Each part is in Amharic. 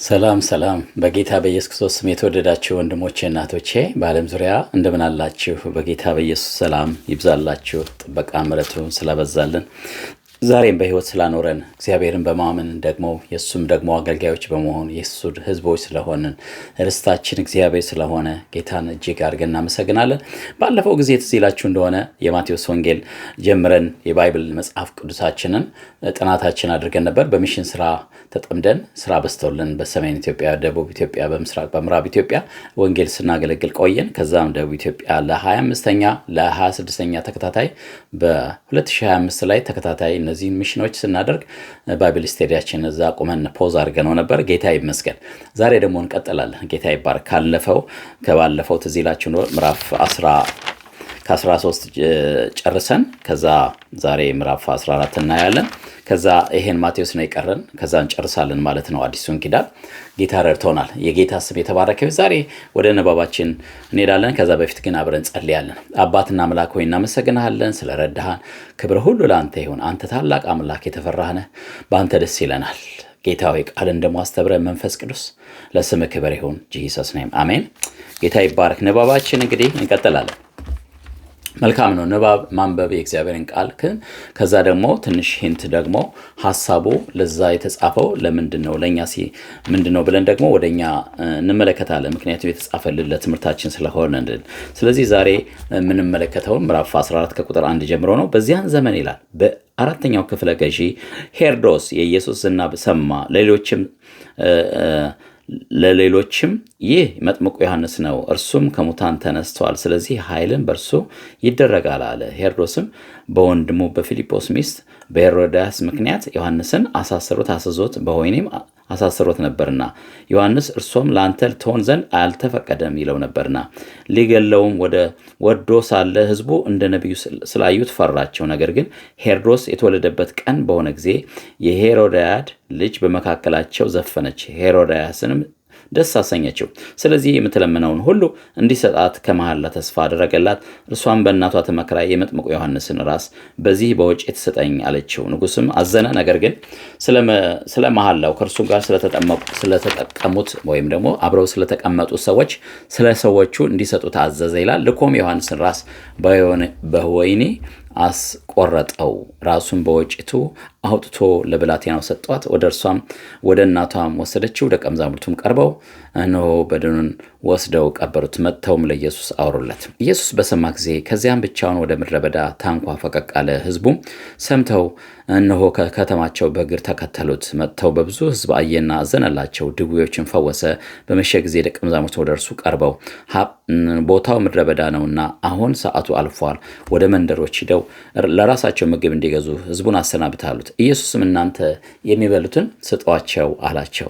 ሰላም ሰላም በጌታ በኢየሱስ ክርስቶስ ስም የተወደዳችሁ ወንድሞቼ እናቶቼ በዓለም ዙሪያ እንደምን አላችሁ? በጌታ በኢየሱስ ሰላም ይብዛላችሁ። ጥበቃ ምሕረቱ ስላበዛልን ዛሬም በሕይወት ስላኖረን እግዚአብሔርን በማመን ደግሞ የእሱም ደግሞ አገልጋዮች በመሆን የእሱ ሕዝቦች ስለሆንን ርስታችን እግዚአብሔር ስለሆነ ጌታን እጅግ አድርገን እናመሰግናለን። ባለፈው ጊዜ ትዝ ይላችሁ እንደሆነ የማቴዎስ ወንጌል ጀምረን የባይብል መጽሐፍ ቅዱሳችንን ጥናታችን አድርገን ነበር። በሚሽን ስራ ተጠምደን ስራ በስተውልን በሰሜን ኢትዮጵያ፣ ደቡብ ኢትዮጵያ፣ በምስራቅ በምዕራብ ኢትዮጵያ ወንጌል ስናገለግል ቆየን። ከዛም ደቡብ ኢትዮጵያ ለ25ኛ ለ26ኛ ተከታታይ በ2025 ላይ ተከታታይ እነዚህን ሚሽኖች ስናደርግ ባይብል ስቴዲያችን እዛ ቁመን ፖዝ አድርገነው ነበር። ጌታ ይመስገን። ዛሬ ደግሞ እንቀጥላለን። ጌታ ይባርክ። ከባለፈው ትዝ ይላችሁ ምዕራፍ 13 ጨርሰን ከዛ ዛሬ ምዕራፍ 14 እናያለን። ከዛ ይሄን ማቴዎስ ነው የቀረን። ከዛ እንጨርሳለን ማለት ነው አዲሱን ኪዳን። ጌታ ረድቶናል። የጌታ ስም የተባረከ። ዛሬ ወደ ንባባችን እንሄዳለን። ከዛ በፊት ግን አብረን ጸልያለን። አባትና አምላክ ሆይ እናመሰግናለን ስለረዳሃን። ክብር ሁሉ ለአንተ ይሁን። አንተ ታላቅ አምላክ የተፈራህ ነህ። በአንተ ደስ ይለናል። ጌታ ሆይ ቃልን ደግሞ አስተምረን። መንፈስ ቅዱስ ለስምህ ክብር ይሁን። ጂሰስ ኔም አሜን። ጌታ ይባረክ። ንባባችን እንግዲህ እንቀጥላለን። መልካም ነው ንባብ ማንበብ የእግዚአብሔርን ቃል። ከዛ ደግሞ ትንሽ ሂንት ደግሞ ሐሳቡ ለዛ የተጻፈው ለምንድን ነው ለኛ ምንድን ነው ብለን ደግሞ ወደኛ እንመለከታለን። ምክንያቱም የተጻፈልን ለትምህርታችን ስለሆነ። ስለዚህ ዛሬ የምንመለከተው ምዕራፍ 14 ከቁጥር 1 ጀምሮ ነው። በዚያን ዘመን ይላል በአራተኛው ክፍለ ገዢ ሄሮድስ የኢየሱስ ዝና ሰማ። ለሌሎችም ይህ መጥምቁ ዮሐንስ ነው፣ እርሱም ከሙታን ተነስቷል፣ ስለዚህ ኃይልን በእርሱ ይደረጋል አለ። ሄሮድስም በወንድሙ በፊልጶስ ሚስት በሄሮድያስ ምክንያት ዮሐንስን አሳስሮት በወህኒም አሳስሮት ነበርና ዮሐንስ እርሱም ለአንተ ትሆን ዘንድ አልተፈቀደም ይለው ነበርና ሊገለውም ወዶ ሳለ ሕዝቡ እንደ ነቢዩ ስላዩት ፈራቸው። ነገር ግን ሄሮድስ የተወለደበት ቀን በሆነ ጊዜ የሄሮድያድ ልጅ በመካከላቸው ዘፈነች፣ ሄሮድያስንም ደስ አሰኘችው። ስለዚህ የምትለምነውን ሁሉ እንዲሰጣት ከመሐላ ተስፋ አደረገላት። እርሷም በእናቷ ተመክራ የመጥምቁ ዮሐንስን ራስ በዚህ በወጭት ስጠኝ አለችው። ንጉሥም አዘነ። ነገር ግን ስለ መሐላው ከእርሱ ጋር ስለተጠቀሙት ወይም ደግሞ አብረው ስለተቀመጡ ሰዎች ስለ ሰዎቹ እንዲሰጡት አዘዘ ይላል። ልኮም ዮሐንስን ራስ በወህኒ አስቆረጠው። ራሱን በወጭቱ አውጥቶ ለብላቴናው ሰጧት። ወደ እርሷም ወደ እናቷም ወሰደችው። ደቀ መዛሙርቱም ቀርበው እነሆ በድኑን ወስደው ቀበሩት። መጥተውም ለኢየሱስ አወሩለት። ኢየሱስ በሰማ ጊዜ ከዚያም ብቻውን ወደ ምድረ በዳ ታንኳ ፈቀቅ አለ። ሕዝቡም ሰምተው እነሆ ከከተማቸው በእግር ተከተሉት። መጥተው በብዙ ሕዝብ አየና አዘነላቸው። ድውዮችን ፈወሰ። በመሸ ጊዜ ደቀ መዛሙርቱ ወደ እርሱ ቀርበው ቦታው ምድረ በዳ ነውና አሁን ሰዓቱ አልፏል፣ ወደ መንደሮች ሂደው ለራሳቸው ምግብ እንዲገዙ ሕዝቡን አሰናብት አሉት። ኢየሱስም እናንተ የሚበሉትን ስጧቸው አላቸው።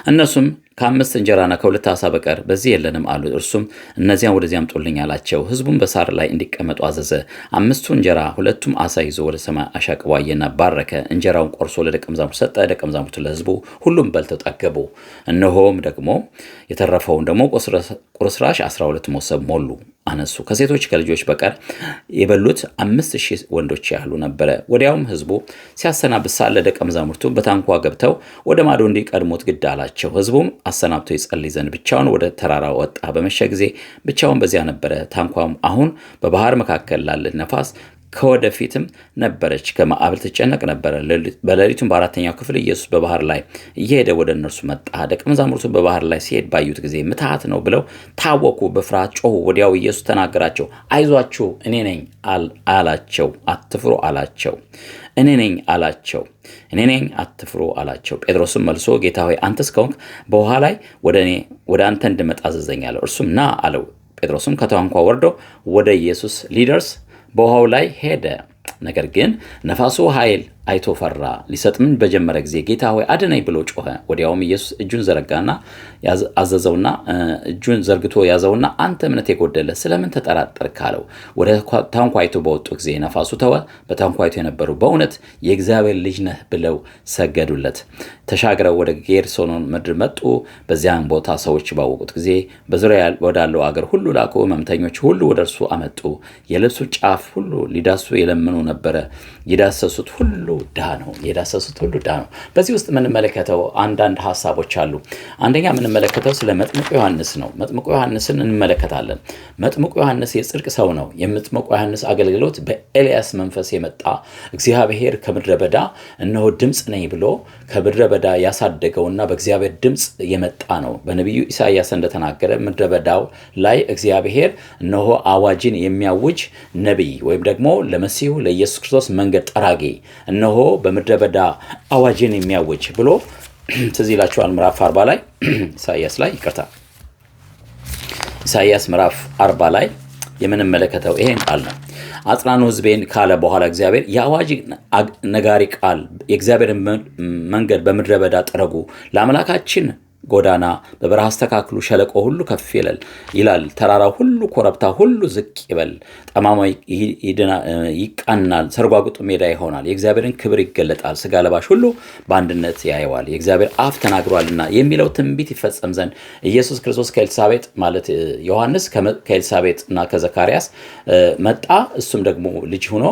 እነሱም ከ5 እንጀራና ከ2 ዓሣ በቀር በዚህ የለንም አሉ። እርሱም እነዚያን ወደዚህ አምጡልኝ አላቸው። ሕዝቡም በሳር ላይ እንዲቀመጡ አዘዘ። 5 እንጀራ 2 ዓሣ ይዞ ወደ ሰማይ አሻቅቦ አየና ባረከ። እንጀራውን ቆርሶ ለደቀ መዛሙርቱ ሰጠ። ደቀ መዛሙርቱ ለሕዝቡ ሁሉም በልተው ጠገቡ። እነሆም ደግሞ የተረፈውን ደግሞ ቁርስራሽ 12 መሶብ ሞሉ አነሱ። ከሴቶች ከልጆች በቀር የበሉት 5000 ወንዶች ያህሉ ነበረ። ወዲያውም ሕዝቡ ሲያሰናብት ሳለ ደቀ መዛሙርቱ በታንኳ ገብተው ወደ ማዶ እንዲቀድሙት ግድ አላቸው። ሕዝቡም አሰናብቶ ይጸልይ ዘንድ ብቻውን ወደ ተራራ ወጣ። በመሸ ጊዜ ብቻውን በዚያ ነበረ። ታንኳም አሁን በባህር መካከል ላለ ነፋስ ከወደፊትም ነበረች፣ ከማዕበል ትጨነቅ ነበረ። በሌሊቱም በአራተኛው ክፍል ኢየሱስ በባህር ላይ እየሄደ ወደ እነርሱ መጣ። ደቀ መዛሙርቱ በባህር ላይ ሲሄድ ባዩት ጊዜ ምትሃት ነው ብለው ታወኩ፣ በፍርሃት ጮኹ። ወዲያው ኢየሱስ ተናገራቸው። አይዟችሁ እኔ ነኝ አላቸው። አትፍሩ አላቸው። እኔ ነኝ አላቸው። እኔ ነኝ አትፍሩ አላቸው። ጴጥሮስም መልሶ ጌታ ሆይ አንተስ ከሆንክ በውሃ ላይ ወደ አንተ እንድመጣ አዘዘኝ አለው። እርሱም ና አለው። ጴጥሮስም ከታንኳ ወርዶ ወደ ኢየሱስ ሊደርስ በውሃው ላይ ሄደ። ነገር ግን ነፋሱ ኃይል አይቶ ፈራ። ሊሰጥምን በጀመረ ጊዜ ጌታ ሆይ አድነኝ ብሎ ጮኸ። ወዲያውም ኢየሱስ እጁን ዘረጋና አዘዘውና እጁን ዘርግቶ ያዘውና አንተ እምነት የጎደለ ስለምን ተጠራጠርክ አለው። ወደ ታንኳይቱ በወጡ ጊዜ ነፋሱ ተወ። በታንኳይቱ የነበሩ በእውነት የእግዚአብሔር ልጅ ነህ ብለው ሰገዱለት። ተሻግረው ወደ ጌርሶኖን ምድር መጡ። በዚያን ቦታ ሰዎች ባወቁት ጊዜ በዙሪያ ወዳለው አገር ሁሉ ላኩ። ሕመምተኞች ሁሉ ወደ እርሱ አመጡ። የልብሱ ጫፍ ሁሉ ሊዳሱ የለምኑ ነበረ። የዳሰሱት ሁሉ ድሃ ነው። የዳሰሱት ሁሉ ድሃ ነው። በዚህ ውስጥ የምንመለከተው አንዳንድ ሀሳቦች አሉ። አንደኛ የምንመለከተው ስለ መጥምቁ ዮሐንስ ነው። መጥምቁ ዮሐንስን እንመለከታለን። መጥምቁ ዮሐንስ የጽድቅ ሰው ነው። የመጥምቁ ዮሐንስ አገልግሎት በኤልያስ መንፈስ የመጣ እግዚአብሔር ከምድረ በዳ እነሆ ድምፅ ነኝ ብሎ ከምድረ በዳ ያሳደገውና በእግዚአብሔር ድምፅ የመጣ ነው። በነቢዩ ኢሳይያስ እንደተናገረ ምድረ በዳው ላይ እግዚአብሔር እነሆ አዋጅን የሚያውጅ ነቢይ ወይም ደግሞ ለመሲሁ ለኢየሱስ ክርስቶስ መንገድ ጠራጊ እነሆ በምድረ በዳ አዋጅን የሚያውጅ ብሎ ትዝ ይላችኋል። ምዕራፍ 40 ላይ ኢሳይያስ ምዕራፍ 40 ላይ የምንመለከተው ይሄን ቃል ነው። አጽናኑ ሕዝቤን ካለ በኋላ እግዚአብሔር የአዋጅ ነጋሪ ቃል የእግዚአብሔር መንገድ በምድረ በዳ ጥረጉ፣ ለአምላካችን ጎዳና በበረሃ አስተካክሉ፣ ሸለቆ ሁሉ ከፍ ይላል፣ ተራራው ሁሉ ኮረብታ ሁሉ ዝቅ ይበል፣ ጠማማ ይቃናል፣ ሰርጓጉጡ ሜዳ ይሆናል፣ የእግዚአብሔርን ክብር ይገለጣል፣ ስጋ ለባሽ ሁሉ በአንድነት ያየዋል፣ የእግዚአብሔር አፍ ተናግሯልና የሚለው ትንቢት ይፈጸም ዘንድ ኢየሱስ ክርስቶስ ከኤልሳቤጥ ማለት ዮሐንስ ከኤልሳቤጥና ከዘካርያስ መጣ። እሱም ደግሞ ልጅ ሆኖ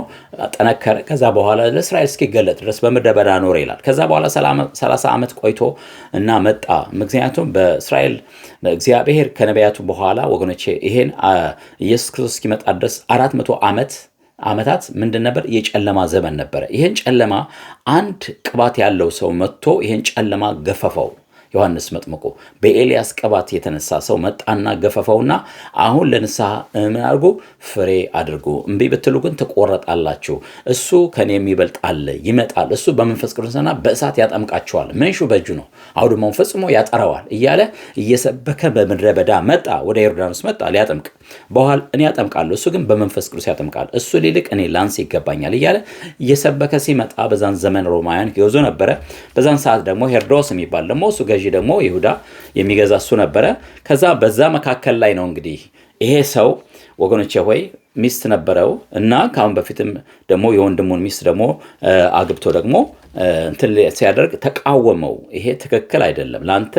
ጠነከረ። ከዛ በኋላ ለእስራኤል እስኪገለጥ ድረስ በምድረ በዳ ኖረ ይላል። ከዛ በኋላ 30 ዓመት ቆይቶ እና መጣ። ምክንያቱም በእስራኤል እግዚአብሔር ከነቢያቱ በኋላ ወገኖቼ ይሄን ኢየሱስ ክርስቶስ እስኪመጣ ድረስ 400 ዓመታት ምንድን ነበር? የጨለማ ዘመን ነበረ። ይሄን ጨለማ አንድ ቅባት ያለው ሰው መጥቶ ይሄን ጨለማ ገፈፈው። ዮሐንስ መጥምቁ በኤልያስ ቅባት የተነሳ ሰው መጣና ገፈፈውና አሁን ለንስሐ ምን አድርጉ? ፍሬ አድርጉ። እምቢ ብትሉ ግን ትቆረጣላችሁ። እሱ ከኔ የሚበልጥ አለ ይመጣል። እሱ በመንፈስ ቅዱስና በእሳት ያጠምቃችኋል። መንሹ በእጁ ነው፣ አውድማውን ፈጽሞ ያጠራዋል እያለ እየሰበከ በምድረ በዳ መጣ። ወደ ዮርዳኖስ መጣ ሊያጠምቅ። በኋላ እኔ ያጠምቃለሁ፣ እሱ ግን በመንፈስ ቅዱስ ያጠምቃል። እሱ ሊልቅ እኔ ላንስ ይገባኛል እያለ እየሰበከ ሲመጣ በዛን ዘመን ሮማውያን ይገዙ ነበረ። በዛን ሰዓት ደግሞ ሄሮድስ የሚባል ደግሞ እሱ ገዢ ደግሞ ይሁዳ የሚገዛ እሱ ነበረ። ከዛ በዛ መካከል ላይ ነው እንግዲህ ይሄ ሰው ወገኖቼ ሆይ ሚስት ነበረው እና ካሁን በፊትም ደግሞ የወንድሙን ሚስት ደግሞ አግብቶ ደግሞ እንትን ሲያደርግ ተቃወመው። ይሄ ትክክል አይደለም፣ ላንተ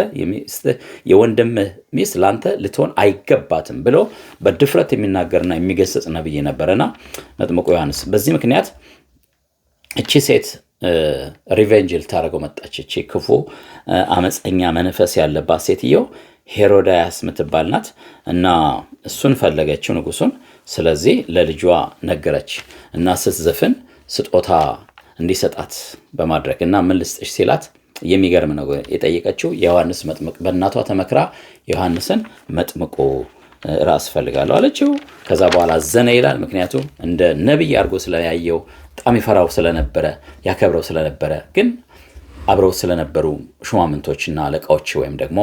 የወንድም ሚስት ላንተ ልትሆን አይገባትም ብሎ በድፍረት የሚናገርና የሚገስጽ ነብይ ነበረና መጥምቁ ዮሐንስ በዚህ ምክንያት እቺ ሴት ሪቬንጅ ልታደርገው መጣች። እቺ ክፉ አመፀኛ መንፈስ ያለባት ሴትዮ ሄሮዳያስ ምትባል ናት እና እሱን ፈለገችው ንጉሱን። ስለዚህ ለልጇ ነገረች እና ስትዘፍን ስጦታ እንዲሰጣት በማድረግ እና ምን ልስጥሽ ሲላት የሚገርም ነው የጠየቀችው። የዮሐንስ መጥምቅ በእናቷ ተመክራ ዮሐንስን መጥምቁ ራስ ፈልጋለሁ አለችው። ከዛ በኋላ አዘነ ይላል። ምክንያቱም እንደ ነቢይ አድርጎ ስለያየው በጣም ይፈራው ስለነበረ ያከብረው ስለነበረ ግን አብረው ስለነበሩ ሹማምንቶችና አለቃዎች ወይም ደግሞ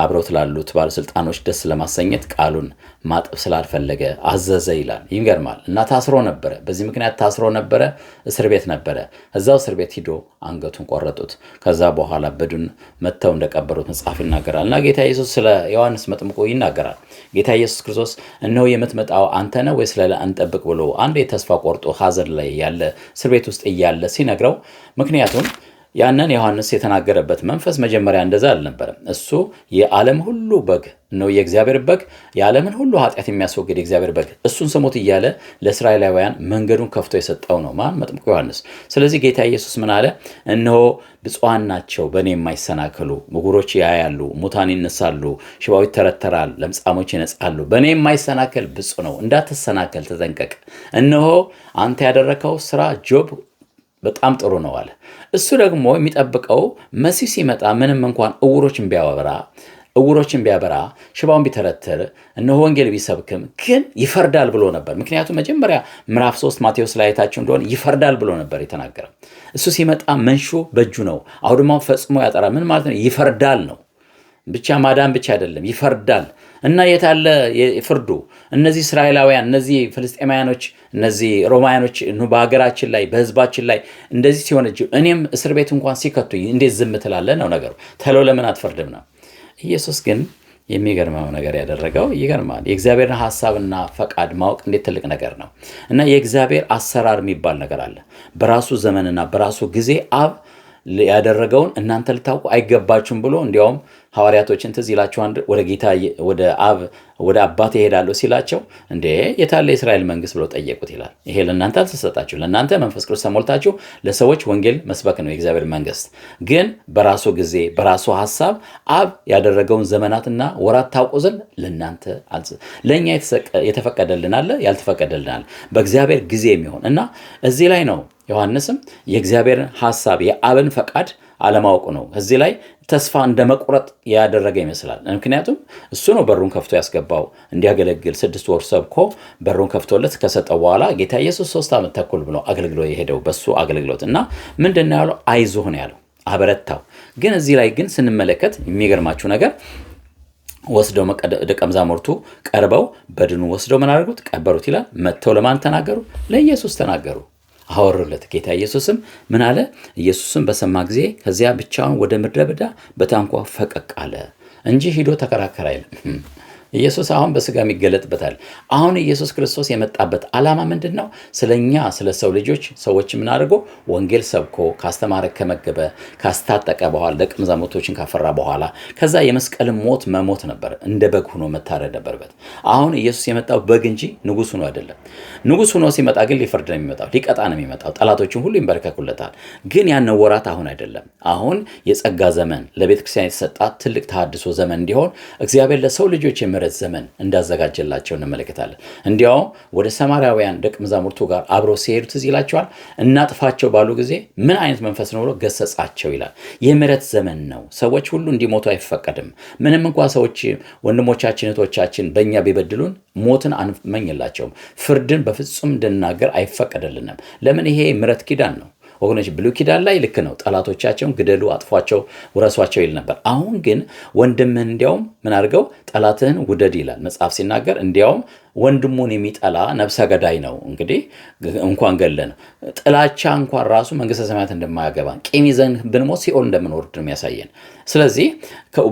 አብረው ላሉት ባለስልጣኖች ደስ ለማሰኘት ቃሉን ማጠብ ስላልፈለገ አዘዘ ይላል። ይገርማል። እና ታስሮ ነበረ። በዚህ ምክንያት ታስሮ ነበረ። እስር ቤት ነበረ። እዛው እስር ቤት ሂዶ አንገቱን ቆረጡት። ከዛ በኋላ በዱን መተው እንደቀበሩት መጽሐፍ ይናገራል። እና ጌታ ኢየሱስ ስለ ዮሐንስ መጥምቁ ይናገራል። ጌታ ኢየሱስ ክርስቶስ እነሆ የምትመጣው አንተ ነህ ወይስ ሌላ እንጠብቅ ብሎ አንዴ ተስፋ ቆርጦ ሐዘን ላይ ያለ እስር ቤት ውስጥ እያለ ሲነግረው ምክንያቱም ያንን ዮሐንስ የተናገረበት መንፈስ መጀመሪያ እንደዛ አልነበረም። እሱ የዓለም ሁሉ በግ ነው፣ የእግዚአብሔር በግ፣ የዓለምን ሁሉ ኃጢአት የሚያስወግድ የእግዚአብሔር በግ፣ እሱን ስሙት እያለ ለእስራኤላውያን መንገዱን ከፍቶ የሰጠው ነው ማን? መጥምቁ ዮሐንስ። ስለዚህ ጌታ ኢየሱስ ምን አለ? እነሆ ብፁዓን ናቸው በእኔ የማይሰናከሉ፣ ዕውሮች ያያሉ፣ ሙታን ይነሳሉ፣ ሽባው ይተረተራል፣ ለምጻሞች ይነጻሉ። በእኔ የማይሰናከል ብፁዕ ነው፣ እንዳትሰናከል ተጠንቀቅ። እነሆ አንተ ያደረከው ስራ ጆብ በጣም ጥሩ ነው አለ። እሱ ደግሞ የሚጠብቀው መሲህ ሲመጣ ምንም እንኳን ዕውሮችን ቢያበራ ሽባውን ቢተረትር እነሆ ወንጌል ቢሰብክም ግን ይፈርዳል ብሎ ነበር። ምክንያቱም መጀመሪያ ምዕራፍ 3 ማቴዎስ ላይ አይታችሁ እንደሆነ ይፈርዳል ብሎ ነበር የተናገረው። እሱ ሲመጣ መንሹ በእጁ ነው፣ አውድማው ፈጽሞ ያጠራ። ምን ማለት ነው? ይፈርዳል ነው። ብቻ ማዳን ብቻ አይደለም፣ ይፈርዳል። እና የታለ ፍርዱ? እነዚህ እስራኤላውያን፣ እነዚህ ፍልስጤማውያኖች፣ እነዚህ ሮማውያኖች በሀገራችን ላይ በህዝባችን ላይ እንደዚህ ሲሆን እኔም እስር ቤት እንኳን ሲከቱኝ እንዴት ዝም ትላለህ ነው ነገሩ። ተሎ ለምን አትፈርድም ነው። ኢየሱስ ግን የሚገርመው ነገር ያደረገው ይገርማል። የእግዚአብሔርን ሐሳብና ፈቃድ ማወቅ እንዴት ትልቅ ነገር ነው። እና የእግዚአብሔር አሰራር የሚባል ነገር አለ። በራሱ ዘመንና በራሱ ጊዜ አብ ያደረገውን እናንተ ልታውቁ አይገባችሁም ብሎ እንዲያውም ሐዋርያቶችን ትዝ ይላቸዋል። ወደ ጌታ ወደ አባቴ እሄዳለሁ ሲላቸው እንዴ የታለ የእስራኤል መንግስት ብለው ጠየቁት ይላል። ይሄ ለእናንተ አልተሰጣችሁ፣ ለእናንተ መንፈስ ቅዱስ ተሞልታችሁ ለሰዎች ወንጌል መስበክ ነው የእግዚአብሔር መንግስት። ግን በራሱ ጊዜ በራሱ ሐሳብ አብ ያደረገውን ዘመናትና ወራት ታውቁ ዘንድ ለእናንተ ለእኛ የተፈቀደልን አለ፣ ያልተፈቀደልን አለ፣ በእግዚአብሔር ጊዜ የሚሆን እና እዚህ ላይ ነው ዮሐንስም የእግዚአብሔርን ሐሳብ የአብን ፈቃድ አለማወቁ ነው እዚህ ላይ ተስፋ እንደ መቁረጥ ያደረገ ይመስላል። ምክንያቱም እሱ ነው በሩን ከፍቶ ያስገባው እንዲያገለግል 6 ወር ሰብኮ በሩን ከፍቶለት ከሰጠው በኋላ ጌታ ኢየሱስ 3 ዓመት ተኩል ብሎ አገልግሎ የሄደው በሱ አገልግሎት እና ምንድን ነው ያለው? አይዞህ ነው ያለው፣ አበረታው። ግን እዚህ ላይ ግን ስንመለከት የሚገርማችሁ ነገር ወስደው ደቀ መዛሙርቱ ቀርበው በድኑ ወስደው ምን አደረጉት? ቀበሩት ይላል። መጥተው ለማን ተናገሩ? ለኢየሱስ ተናገሩ፣ አወሩለት። ጌታ ኢየሱስም ምን አለ? ኢየሱስም በሰማ ጊዜ ከዚያ ብቻውን ወደ ምድረ በዳ በታንኳ ፈቀቅ አለ እንጂ ሂዶ ተከራከረ አይልም። ኢየሱስ አሁን በስጋ የሚገለጥበታል። አሁን ኢየሱስ ክርስቶስ የመጣበት ዓላማ ምንድን ነው? ስለኛ ስለ ሰው ልጆች ሰዎች ምን አድርጎ ወንጌል ሰብኮ ካስተማረ ከመገበ ካስታጠቀ በኋላ ደቀ መዛሙርቶችን ካፈራ በኋላ ከዛ የመስቀልን ሞት መሞት ነበር፣ እንደ በግ ሆኖ መታረድ ነበረበት። አሁን ኢየሱስ የመጣው በግ እንጂ ንጉሥ ሆኖ አይደለም። ንጉሥ ሆኖ ሲመጣ ግን ሊፈርድ ነው የሚመጣው፣ ሊቀጣ ነው የሚመጣው። ጠላቶችን ሁሉ ይንበረከኩለታል። ግን ያን ወራት አሁን አይደለም። አሁን የጸጋ ዘመን ለቤተ ክርስቲያን የተሰጣት ትልቅ ተሐድሶ ዘመን እንዲሆን እግዚአብሔር ለሰው ልጆች ዘመን እንዳዘጋጀላቸው እንመለከታለን። እንዲያውም ወደ ሰማርያውያን ደቀ መዛሙርቱ ጋር አብረው ሲሄዱ ትዝ ይላቸዋል። እናጥፋቸው ባሉ ጊዜ ምን አይነት መንፈስ ነው ብሎ ገሰጻቸው ይላል። የምህረት ዘመን ነው። ሰዎች ሁሉ እንዲሞቱ አይፈቀድም። ምንም እንኳ ሰዎች ወንድሞቻችን እህቶቻችን በእኛ ቢበድሉን ሞትን አንመኝላቸውም። ፍርድን በፍጹም እንድናገር አይፈቀደልንም። ለምን? ይሄ ምህረት ኪዳን ነው ወገኖች። ብሉይ ኪዳን ላይ ልክ ነው፣ ጠላቶቻቸውን ግደሉ፣ አጥፏቸው፣ ውረሷቸው ይል ነበር። አሁን ግን ወንድምህን እንዲያውም ምን አድርገው? ጠላትህን ውደድ ይላል መጽሐፍ ሲናገር። እንዲያውም ወንድሙን የሚጠላ ነፍሰ ገዳይ ነው። እንግዲህ እንኳን ገለን ጥላቻ እንኳን ራሱ መንግስተ ሰማያት እንደማያገባን ቂም ይዘን ብንሞት ሲኦል እንደምንወርድ ነው የሚያሳየን። ስለዚህ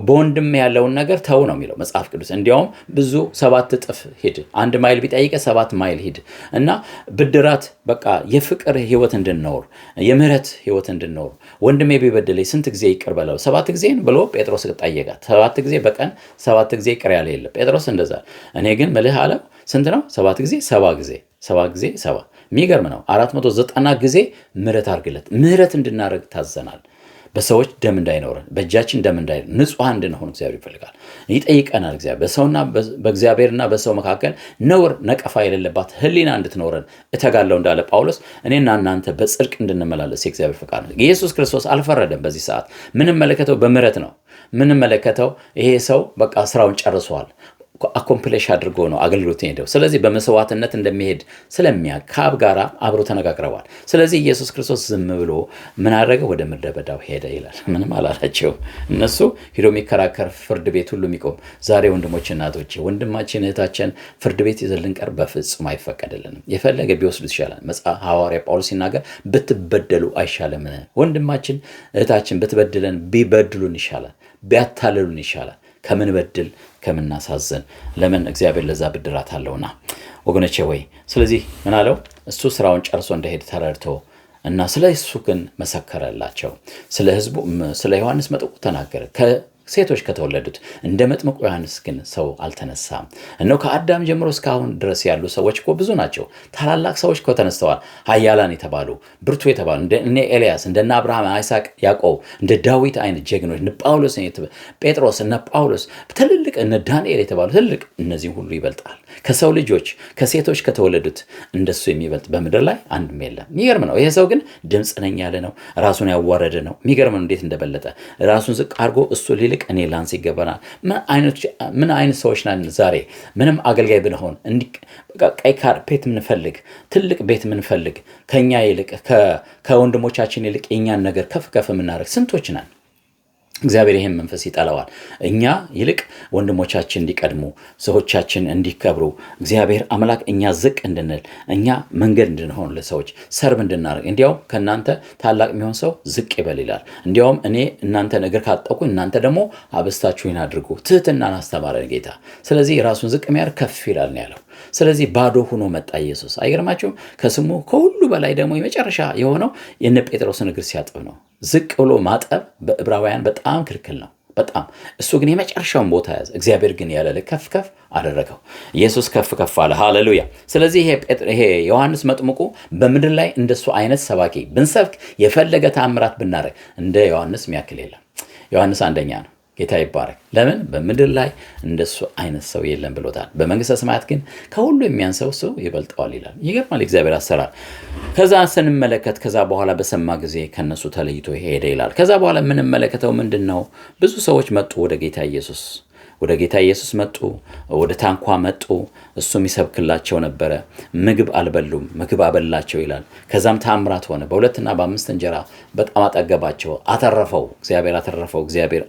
በወንድም ያለውን ነገር ተው ነው የሚለው መጽሐፍ ቅዱስ። እንዲያውም ብዙ 7 እጥፍ ሂድ፣ 1 ማይል ቢጠይቀ 7 ማይል ሂድ እና ብድራት በቃ የፍቅር ህይወት እንድንኖር የምህረት ህይወት እንድንኖር ወንድሜ ቢበድለኝ ስንት ጊዜ ይቅር በለው? 7 ጊዜ ብሎ ጴጥሮስ ጠየቃት። 7 ጊዜ በቀን 7 ጊዜ ይቅር ያለ የለም ጴጥሮስ እንደዛ። እኔ ግን ምልህ አለ ስንት ነው? 7 ጊዜ 7 ጊዜ 7 ጊዜ 7። የሚገርም ነው። 490 ጊዜ ምህረት አድርግለት። ምህረት እንድናደርግ ታዘናል። በሰዎች ደም እንዳይኖረን፣ በእጃችን ደም እንዳይኖረን፣ ንጹሐን እንድንሆን እግዚአብሔር ይፈልጋል፣ ይጠይቀናል። እግዚአብሔር በሰውና በእግዚአብሔርና በሰው መካከል ነውር ነቀፋ የሌለባት ህሊና እንድትኖረን እተጋለሁ እንዳለ ጳውሎስ፣ እኔና እናንተ በጽድቅ እንድንመላለስ የእግዚአብሔር ፈቃድ ነው። ኢየሱስ ክርስቶስ አልፈረደም። በዚህ ሰዓት ምንመለከተው በምህረት ነው። ምንመለከተው ይሄ ሰው በቃ ስራውን ጨርሷል፣ አኮምፕሌሽ አድርጎ ነው አገልግሎት ሄደው። ስለዚህ በመስዋዕትነት እንደሚሄድ ስለሚያውቅ ከአብ ጋር አብሮ ተነጋግረዋል። ስለዚህ ኢየሱስ ክርስቶስ ዝም ብሎ ምን አደረገ? ወደ ምድረ በዳው ሄደ ይላል። ምንም አላላቸው። እነሱ ሂዶ የሚከራከር ፍርድ ቤት ሁሉ የሚቆም ዛሬ ወንድሞች እናቶች፣ ወንድማችን እህታችን ፍርድ ቤት ይዘን ልንቀርብ በፍጹም አይፈቀድልንም። የፈለገ ቢወስዱት ይሻላል። መጽሐፍ ሐዋርያ ጳውሎስ ሲናገር ብትበደሉ አይሻልም? ወንድማችን እህታችን ብትበድለን ቢበድሉን ይሻላል፣ ቢያታልሉን ይሻላል ከምን በድል ከምናሳዘን። ለምን? እግዚአብሔር ለዛ ብድራት አለውና ወገኖቼ ወይ። ስለዚህ ምን አለው? እሱ ስራውን ጨርሶ እንደሄደ ተረድቶ እና ስለ እሱ ግን መሰከረላቸው። ስለ ህዝቡ ስለ ዮሐንስ መጥምቁ ተናገረ። ሴቶች ከተወለዱት እንደ መጥምቁ ዮሐንስ ግን ሰው አልተነሳም። እነሆ ከአዳም ጀምሮ እስካሁን ድረስ ያሉ ሰዎች እኮ ብዙ ናቸው። ታላላቅ ሰዎች እኮ ተነስተዋል። ኃያላን የተባሉ ብርቱ የተባሉ እንደ ኤልያስ፣ እንደ አብርሃም፣ አይስሐቅ፣ ያዕቆብ፣ እንደ ዳዊት አይነት ጀግኖች፣ እነ ጳውሎስ፣ ጴጥሮስ፣ እነ ጳውሎስ ትልልቅ፣ እነ ዳንኤል የተባሉ ትልልቅ። እነዚህ ሁሉ ይበልጣል። ከሰው ልጆች ከሴቶች ከተወለዱት እንደሱ የሚበልጥ በምድር ላይ አንድም የለም። የሚገርም ነው። ይሄ ሰው ግን ድምፅ ነኝ ያለ ነው። ራሱን ያዋረደ ነው። የሚገርም ነው እንዴት እንደበለጠ ራሱን ዝቅ አድርጎ እሱ ሊልቅ እኔ ላንስ ይገባናል። ምን አይነት ሰዎች ነን ዛሬ? ምንም አገልጋይ ብንሆን ቀይ ካርፔት ምንፈልግ፣ ትልቅ ቤት ምንፈልግ፣ ከኛ ይልቅ ከወንድሞቻችን ይልቅ የኛን ነገር ከፍ ከፍ የምናደርግ ስንቶች ነን? እግዚአብሔር ይህን መንፈስ ይጠላዋል። እኛ ይልቅ ወንድሞቻችን እንዲቀድሙ፣ ሰዎቻችን እንዲከብሩ፣ እግዚአብሔር አምላክ እኛ ዝቅ እንድንል፣ እኛ መንገድ እንድንሆን፣ ለሰዎች ሰርብ እንድናደርግ። እንዲያውም ከእናንተ ታላቅ የሚሆን ሰው ዝቅ ይበል ይላል። እንዲያውም እኔ እናንተን እግር ካጠቁ እናንተ ደግሞ አበስታችሁን አድርጉ። ትህትናን አስተማረን ጌታ። ስለዚህ ራሱን ዝቅ የሚያደርግ ከፍ ይላል ነው ያለው። ስለዚህ ባዶ ሆኖ መጣ ኢየሱስ። አይገርማችሁም? ከስሙ ከሁሉ በላይ ደግሞ የመጨረሻ የሆነው የነ ጴጥሮስን እግር ሲያጥብ ነው። ዝቅ ብሎ ማጠብ በዕብራውያን በጣም ክልክል ነው። በጣም እሱ ግን የመጨረሻውን ቦታ ያዘ። እግዚአብሔር ግን ያለ ልክ ከፍ ከፍ አደረገው። ኢየሱስ ከፍ ከፍ አለ። ሃሌሉያ። ስለዚህ ይሄ ዮሐንስ መጥምቁ በምድር ላይ እንደሱ አይነት ሰባኪ ብንሰብክ የፈለገ ተአምራት ብናረግ እንደ ዮሐንስ የሚያክል የለም። ዮሐንስ አንደኛ ነው። ጌታ ይባረክ። ለምን? በምድር ላይ እንደሱ አይነት ሰው የለም ብሎታል። በመንግስተ ሰማያት ግን ከሁሉ የሚያንሰው ሰው ይበልጠዋል ይላል። ይገርማል እግዚአብሔር አሰራር። ከዛ ስንመለከት ከዛ በኋላ በሰማ ጊዜ ከነሱ ተለይቶ ሄደ ይላል። ከዛ በኋላ የምንመለከተው ምንድን ነው? ብዙ ሰዎች መጡ ወደ ጌታ ኢየሱስ መጡ። ወደ ታንኳ መጡ። እሱም ይሰብክላቸው ነበረ። ምግብ አልበሉም፣ ምግብ አበላቸው ይላል። ከዛም ታምራት ሆነ። በ2 እና በ5 እንጀራ በጣም አጠገባቸው። እግዚአብሔር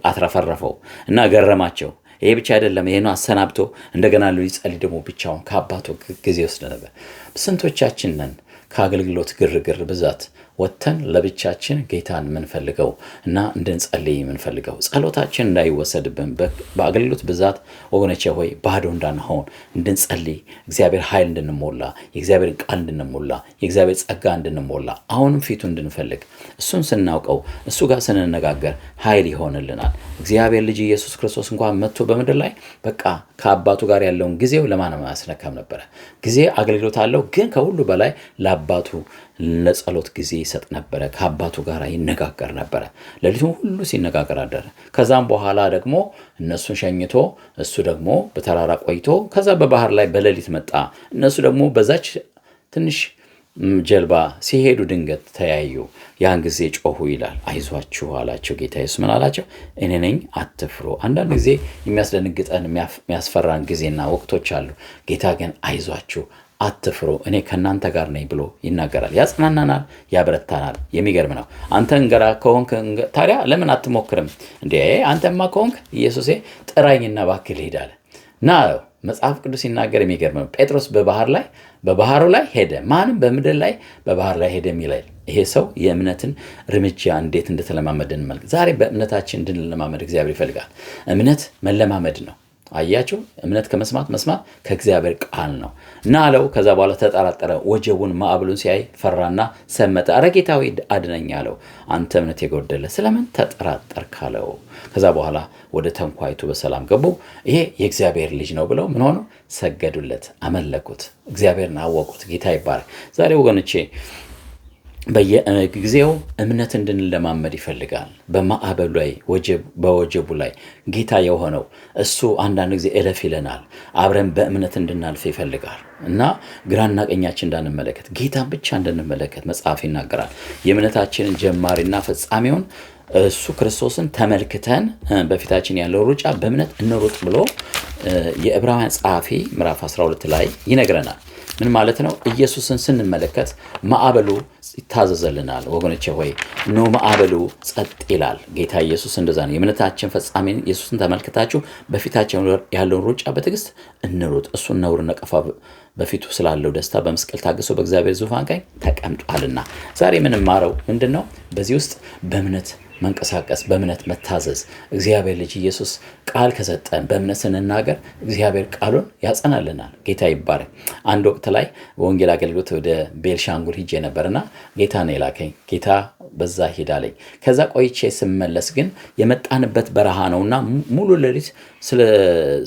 አትረፈረፈው እና ገረማቸው። ይሄ ብቻ አይደለም። ይሄን አሰናብቶ እንደገና ሊጸልይ ደግሞ ብቻውን ከአባቱ ጊዜ ወስደ ነበር። ስንቶቻችን ነን ከአገልግሎት ግርግር ብዛት ወጥተን ለብቻችን ጌታን የምንፈልገው እና እንድንጸልይ የምንፈልገው? ጸሎታችን እንዳይወሰድብን በአገልግሎት ብዛት ወገኖቼ ሆይ ባዶ እንዳንሆን እንድንጸልይ፣ እግዚአብሔር ኃይል እንድንሞላ፣ የእግዚአብሔርን ቃል እንድንሞላ፣ የእግዚአብሔር ጸጋ እንድንሞላ፣ አሁንም ፊቱ እንድንፈልግ፣ እሱን ስናውቀው እሱ ጋር ስንነጋገር ኃይል ይሆንልናል። እግዚአብሔር ልጅ ኢየሱስ ክርስቶስ እንኳን መጥቶ በምድር ላይ በቃ ከአባቱ ጋር ያለውን ጊዜው ለማንም አያስነካም ነበረ። ጊዜ አገልግሎት አለው፣ ግን ከሁሉ በላይ ለአባቱ ለጸሎት ጊዜ ይሰጥ ነበረ። ከአባቱ ጋር ይነጋገር ነበረ። ሌሊቱን ሁሉ ሲነጋገር አደረ። ከዛም በኋላ ደግሞ እነሱን ሸኝቶ እሱ ደግሞ በተራራ ቆይቶ ከዛ በባህር ላይ በሌሊት መጣ። እነሱ ደግሞ በዛች ትንሽ ጀልባ ሲሄዱ ድንገት ተያዩ። ያን ጊዜ ጮሁ ይላል። አይዟችሁ አላቸው ጌታ ኢየሱስ። ምን አላቸው? እኔ ነኝ፣ አትፍሩ። አንዳንድ ጊዜ የሚያስደነግጠን የሚያስፈራን ጊዜና ወቅቶች አሉ። ጌታ ግን አይዟችሁ አትፍሩ፣ እኔ ከእናንተ ጋር ነኝ ብሎ ይናገራል። ያጽናናናል፣ ያበረታናል። የሚገርም ነው። አንተ እንገራ ከሆንክ ታዲያ ለምን አትሞክርም እንዴ? አንተማ ከሆንክ ኢየሱሴ ጥራኝና እባክህ ልሂድ አለ እና መጽሐፍ ቅዱስ ሲናገር የሚገርም ነው። ጴጥሮስ በባህሩ ላይ ሄደ። ማንም በምድር ላይ በባህር ላይ ሄደ የሚላል። ይሄ ሰው የእምነትን እርምጃ እንዴት እንደተለማመድን እንመልከት። ዛሬ በእምነታችን እንድንለማመድ እግዚአብሔር ይፈልጋል። እምነት መለማመድ ነው። አያችሁ፣ እምነት ከመስማት መስማት ከእግዚአብሔር ቃል ነው እና አለው። ከዛ በኋላ ተጠራጠረ። ወጀቡን ማዕበሉን ሲያይ ፈራና ሰመጠ። ኧረ ጌታ ሆይ አድነኝ አለው። አንተ እምነት የጎደለ ስለምን ተጠራጠርክ አለው። ከዛ በኋላ ወደ ታንኳይቱ በሰላም ገቡ። ይሄ የእግዚአብሔር ልጅ ነው ብለው ምን ሆኑ? ሰገዱለት፣ አመለኩት፣ እግዚአብሔርን አወቁት። ጌታ ይባረክ። ዛሬ ወገኖቼ በየጊዜው እምነት እንድንለማመድ ይፈልጋል። በማዕበሉ ላይ በወጀቡ ላይ ጌታ የሆነው እሱ አንዳንድ ጊዜ እለፍ ይለናል። አብረን በእምነት እንድናልፍ ይፈልጋል እና ግራና ቀኛችን እንዳንመለከት ጌታን ብቻ እንድንመለከት መጽሐፍ ይናገራል። የእምነታችንን ጀማሪና ፈጻሚውን እሱ ክርስቶስን ተመልክተን በፊታችን ያለው ሩጫ በእምነት እንሩጥ ብሎ የዕብራውያን ጸሐፊ ምዕራፍ 12 ላይ ይነግረናል። ምን ማለት ነው? ኢየሱስን ስንመለከት ማዕበሉ ይታዘዘልናል። ወገኖቼ ሆይ ኖ ማዕበሉ ጸጥ ይላል። ጌታ ኢየሱስ እንደዛ ነው። የእምነታችን ፈጻሚ ኢየሱስን ተመልክታችሁ በፊታችን ያለውን ሩጫ በትዕግስት እንሩጥ። እሱን ነውር ነቀፋ በፊቱ ስላለው ደስታ በመስቀል ታግሶ በእግዚአብሔር ዙፋን ቀኝ ተቀምጧልና። ዛሬ የምንማረው ምንድን ነው? በዚህ ውስጥ በእምነት መንቀሳቀስ፣ በእምነት መታዘዝ። እግዚአብሔር ልጅ ኢየሱስ ቃል ከሰጠን በእምነት ስንናገር እግዚአብሔር ቃሉን ያጸናልናል። ጌታ ይባረክ። አንድ ወቅት ላይ በወንጌል አገልግሎት ወደ ቤልሻንጉል ሂጄ ነበርና ጌታ ነው የላከኝ። ጌታ በዛ ሂዳለኝ። ከዛ ቆይቼ ስመለስ ግን የመጣንበት በረሃ ነውና ሙሉ ሌሊት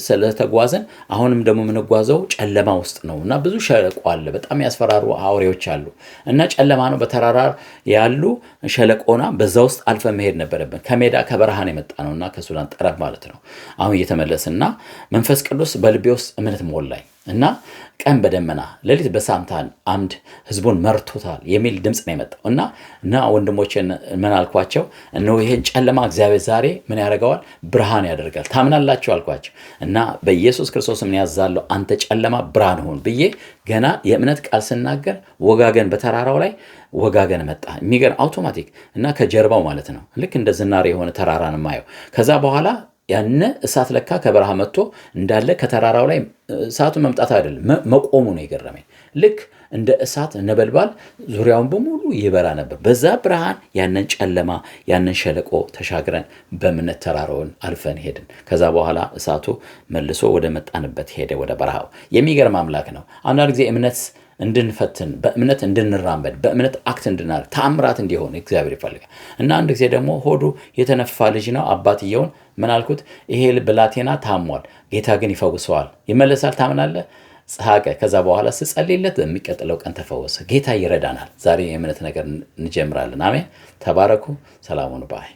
ስለተጓዘን አሁንም ደግሞ የምንጓዘው ጨለማ ውስጥ ነውና ብዙ ሸለቆ አለ። በጣም ያስፈራሩ አውሬዎች አሉ እና ጨለማ ነው። በተራራ ያሉ ሸለቆና በዛ ውስጥ አልፈ መሄድ ነበረብን። ከሜዳ ከበረሃን የመጣ ነውና ከሱዳን ጠረፍ ማለት ነው። አሁን እየተመለስና መንፈስ ቅዱስ በልቤ ውስጥ እምነት ሞላኝ እና ቀን በደመና ሌሊት በሳምታን አምድ ህዝቡን መርቶታል የሚል ድምፅ ነው የመጣው እና ወንድሞችን ምን አልኳቸው? እነሆ ይሄን ጨለማ እግዚአብሔር ዛሬ ምን ያደርገዋል? ብርሃን ያደርጋል። ታምናላችሁ አልኳቸው እና በኢየሱስ ክርስቶስ ምን ያዛለሁ፣ አንተ ጨለማ ብርሃን ሁን ብዬ ገና የእምነት ቃል ስናገር ወጋገን በተራራው ላይ ወጋገን መጣ። የሚገርም አውቶማቲክ እና ከጀርባው ማለት ነው ልክ እንደ ዝናሬ የሆነ ተራራን ማየው። ከዛ በኋላ ያነ እሳት ለካ ከበረሃ መጥቶ እንዳለ ከተራራው ላይ እሳቱ መምጣት አይደለም መቆሙ ነው የገረመኝ። ልክ እንደ እሳት ነበልባል ዙሪያውን በሙሉ ይበራ ነበር። በዛ ብርሃን ያንን ጨለማ ያንን ሸለቆ ተሻግረን በእምነት ተራራውን አልፈን ሄድን። ከዛ በኋላ እሳቱ መልሶ ወደ መጣንበት ሄደ፣ ወደ በረሃው። የሚገርም አምላክ ነው። አንዳንድ ጊዜ እምነት እንድንፈትን በእምነት እንድንራመድ በእምነት አክት እንድናደርግ ተአምራት እንዲሆን እግዚአብሔር ይፈልጋል። እና አንድ ጊዜ ደግሞ ሆዱ የተነፋ ልጅ ነው። አባትየውን ምን አልኩት? ይሄ ብላቴና ታሟል፣ ጌታ ግን ይፈውሰዋል፣ ይመለሳል፣ ታምናለህ? ጸሐቀ። ከዛ በኋላ ስጸልይለት የሚቀጥለው ቀን ተፈወሰ። ጌታ ይረዳናል። ዛሬ የእምነት ነገር እንጀምራለን። አሜን። ተባረኩ። ሰላሙን ባይ